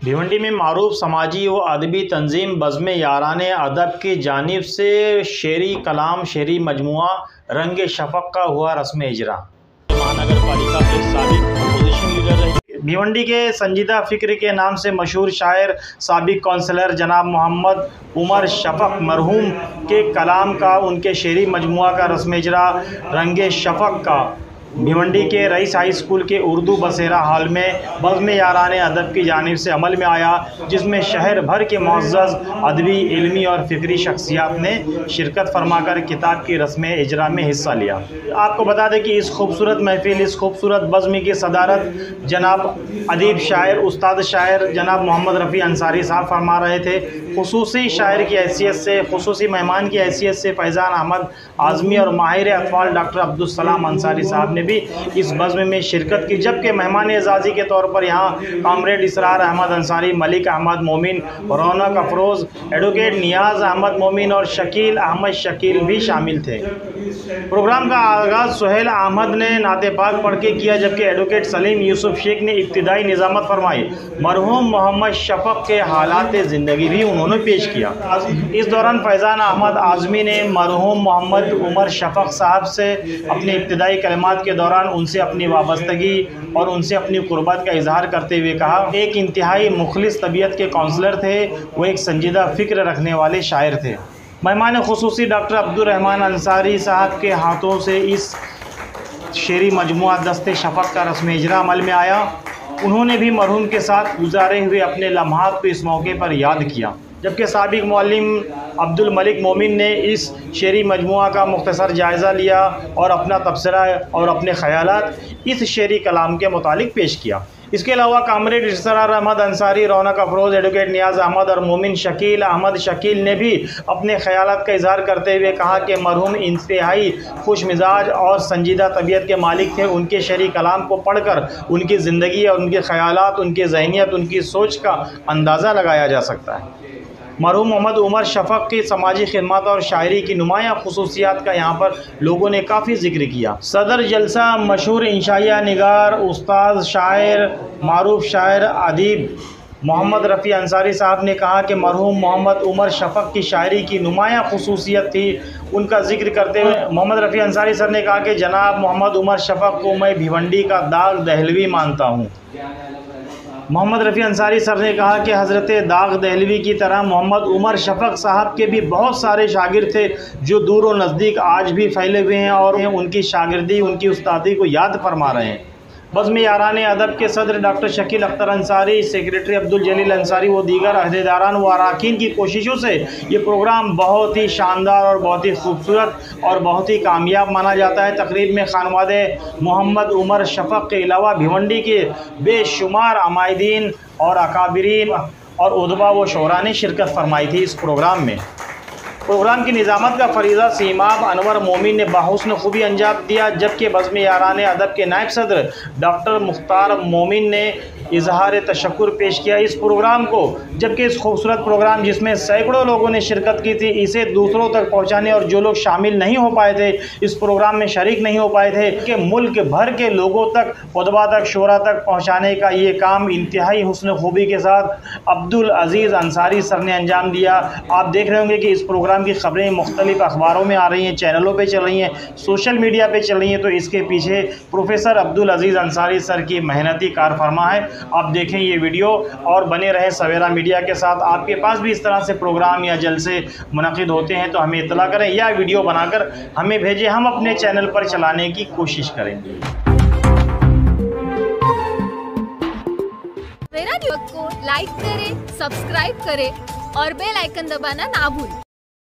भिवंडी में मारूफ समाजी व अदबी तंजीम बज़्म यारान अदब की जानिब से शेरी कलाम शेरी मजमुआ रंग शफ़क़ का हुआ रस्म इजरा। महानगर पालिका के साबिक़ अपोजिशन लीडर रहे भिवंडी के संजीदा फ़िक्र के नाम से मशहूर शायर साबिक़ कौंसलर जनाब मोहम्मद उमर शफ़क़ मरहूम के कलाम का उनके शेरी मजमुआ का रस्म इजरा रंग शफ़क़ का भिवंडी के रईस हाई स्कूल के उर्दू बसेरा हॉल में बज़्म यारान अदब की जानिब से अमल में आया, जिसमें शहर भर के मुअज़्ज़ज़ अदबी इल्मी और फ़िक्री शख्सियात ने शिरकत फरमाकर किताब की रस्म इजरा में हिस्सा लिया। आपको बता दें कि इस खूबसूरत महफिल, इस खूबसूरत बज़्म की सदारत जनाब अदीब शायर उस्ताद शायर जनाब मोहम्मद रफ़ी अंसारी साहब फरमा रहे थे। खुसूसी शायर की हैसियत से, खुसूसी मेहमान की हैसियत से फैज़ान अहमद आज़मी और माहिर अतफ़ाल डॉक्टर अब्दुल सलाम अंसारी साहब ने भी इस बज़्म में शिरकत की, जबकि मेहमान एजाज़ी के तौर पर यहाँ कामरेड इसरार अहमद अंसारी, मलिक अहमद मोमिन, रौनक अफरोज़, एडवोकेट नियाज़ अहमद मोमिन और शकील अहमद शकील भी शामिल थे। प्रोग्राम का आगाज़ सुहेल अहमद ने नाते पाक पढ़ के किया, जबकि एडवोकेट सलीम यूसुफ शेख ने इब्तिदाई निज़ामत फरमाई। मरहूम मोहम्मद शफ़क़ के हालात ज़िंदगी भी उन्होंने पेश किया। इस दौरान फैज़ान अहमद आज़मी ने मरहूम मोहम्मद उमर शफ़क़ साहब से अपने इब्तिदाई कलिमात के दौरान उनसे अपनी वाबस्तगी और उनसे अपनी कुर्बत का इजहार करते हुए कहा, एक इंतहाई मुखलिस तबीयत के काउंसलर थे, वो एक संजीदा फ़िक्र रखने वाले शायर थे। मेहमान खुसूसी डॉक्टर अब्दुल रहमान अंसारी साहब के हाथों से इस शेरी मजमुआ दस्ते शफ़क़ का रस्म इजरा अमल में आया। उन्होंने भी मरहूम के साथ गुजारे हुए अपने लम्हात को इस मौके पर याद किया, जबकि साबिक़ मौल्लिम अब्दुल मलिक मोमिन ने इस शेरी मजमुआ का मुख्तसर जायज़ा लिया और अपना तबसरा और अपने ख़यालात इस शेरी कलाम के मुतालिक पेश किया। इसके अलावा कामरेड इसरार अहमद अंसारी, रौनक अफरोज़, एडवोकेट नियाज़ अहमद और मोमिन शकील अहमद शकील ने भी अपने ख़यालात का इजहार करते हुए कहा कि मरहूम इंतहाई खुश मिजाज और संजीदा तबीयत के मालिक थे। उनके शेरी कलाम को पढ़कर उनकी ज़िंदगी और उनके ख़यालात, उनकी ज़हनियत, उनकी सोच का अंदाज़ा लगाया जा सकता है। मरहूम मोहम्मद उमर शफ़क़ की समाजी खिदमत और शायरी की नुमायाँ खुसूसियात का यहाँ पर लोगों ने काफ़ी ज़िक्र किया। सदर जलसा मशहूर इंशाइया निगार उस्ताद शायर मारूफ शायर अदीब मोहम्मद रफ़ी अंसारी साहब ने कहा कि मरहूम मोहम्मद उमर शफ़क़ की शायरी की नुमायाँ खुसूसियत थी। उनका जिक्र करते हुए मोहम्मद रफ़ी अंसारी सर ने कहा कि जनाब मोहम्मद उमर शफ़क़ को मैं भिवंडी का दाग दहलवी मानता हूँ। मोहम्मद रफ़ी अंसारी सर ने कहा कि हज़रत दाग दहलवी की तरह मोहम्मद उमर शफ़क़ साहब के भी बहुत सारे शागिर्द थे जो दूर व नज़दीक आज भी फैले हुए हैं और उनकी शागिर्दी, उनकी उस्तादी को याद फरमा रहे हैं। बज़्म यारान अदब के सदर डॉक्टर शकील अख्तर अंसारी, सेक्रेटरी अब्दुल जलील अंसारी व दीगर अहदेदारान व अराकीन की कोशिशों से ये प्रोग्राम बहुत ही शानदार और बहुत ही खूबसूरत और बहुत ही कामयाब माना जाता है। तकरीब में खानवादे मोहम्मद उमर शफ़क़ के अलावा भिवंडी के बेशुमार अमायदीन और अकाबिरीन और उदबा व शोरा ने शिरकत फरमाई थी। इस प्रोग्राम में प्रोग्राम की निज़ामत का फरीज़ा सीमाब अनवर मोमिन ने बाहुस्न खूबी अंजाम दिया, जबकि बज़्म यारान अदब के नायब सदर डॉक्टर मुख्तार मोमिन ने इजहार तशक्कुर पेश किया इस प्रोग्राम को। जबकि इस खूबसूरत प्रोग्राम जिसमें सैकड़ों लोगों ने शिरकत की थी, इसे दूसरों तक पहुंचाने और जो लोग शामिल नहीं हो पाए थे, इस प्रोग्राम में शरीक नहीं हो पाए थे, कि मुल्क भर के लोगों तक, खुतबा तक, शोरा तक पहुँचाने का ये काम इंतहाई हुस्न खूबी के साथ अब्दुल अज़ीज़ अंसारी सर ने अंजाम दिया। आप देख रहे होंगे कि इस प्रोग्राम की ख़बरें मुख्तलिफ अखबारों में आ रही हैं, चैनलों पर चल रही हैं, सोशल मीडिया पर चल रही हैं, तो इसके पीछे प्रोफेसर अब्दुल अज़ीज़ अंसारी सर की मेहनती कारफरमा है। आप देखें ये वीडियो और बने रहें सवेरा मीडिया के साथ। आपके पास भी इस तरह से प्रोग्राम या जलसे मुनक़िद होते हैं तो हमें इत्तला करें या वीडियो बनाकर हमें भेजें, हम अपने चैनल पर चलाने की कोशिश करेंगे। सवेरा न्यूज़ को लाइक करें, सब्सक्राइब करें और बेल आइकन दबाना ना भूलें।